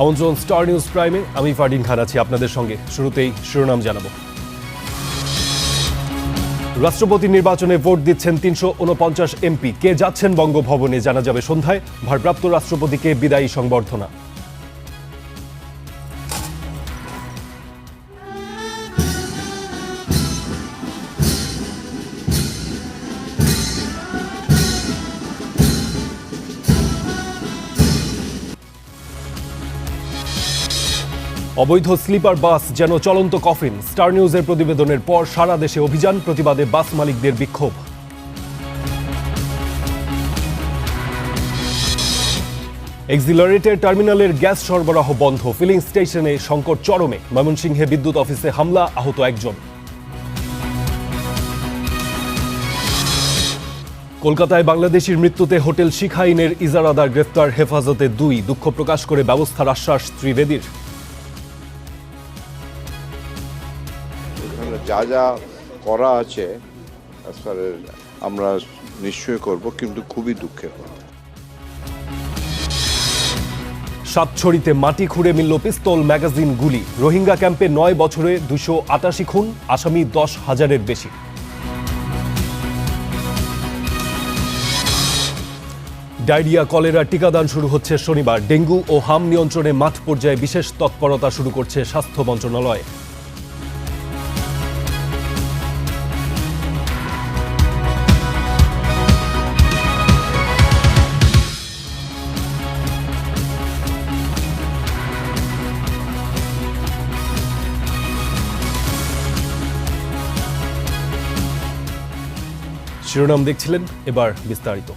আমন্ত্রণ star news প্রাইমে। আমি ফারদিন খান আছি আপনাদের সঙ্গে। শুরুতেই শিরোনাম জানাবো। রাষ্ট্রপতি নির্বাচনে ভোট দিচ্ছেন ৩৪৯ এমপি। কে যাচ্ছেন বঙ্গভবনে জানা যাবে সন্ধ্যায়। ভারপ্রাপ্ত রাষ্ট্রপতিকে বিদায়ী সংবর্ধনা। অবৈধ স্লিপার বাস যেন চলন্ত কফিন। স্টার নিউজের প্রতিবেদনের পর সারা দেশে অভিযান, প্রতিবাদে বাস মালিকদের বিক্ষোভ। এক্সিলারেটর টার্মিনালের গ্যাস সরবরাহ বন্ধ। ফিলিং স্টেশনে সংকট চরমে। ময়মনসিংহে বিদ্যুৎ অফিসে হামলা, আহত একজন। কলকাতায় বাংলাদেশির মৃত্যুতে হোটেল শিখা ইনের ইজারাদার গ্রেফতার, হেফাজতে 2। দুঃখ প্রকাশ করে ব্যবস্থার আশ্বাস ত্রিবেদীর। যা যা করা আছে আমরা নিশ্চয়ই করব, কিন্তু খুবই দুঃখের। সাতছড়িতে মাটি খুঁড়ে মিলল পিস্তল, ম্যাগাজিন, গুলি। রোহিঙ্গা ক্যাম্পে 9 বছরে 288 খুন, আসামি 10,000-এর বেশি। ডায়রিয়া, কলেরা টিকাদান শুরু হচ্ছে শনিবার। ডেঙ্গু ও হাম নিয়ন্ত্রণে মাঠ পর্যায়ে বিশেষ তৎপরতা শুরু করছে স্বাস্থ্য মন্ত্রণালয়। শিরোনাম দেখছিলেন, এবার বিস্তারিত।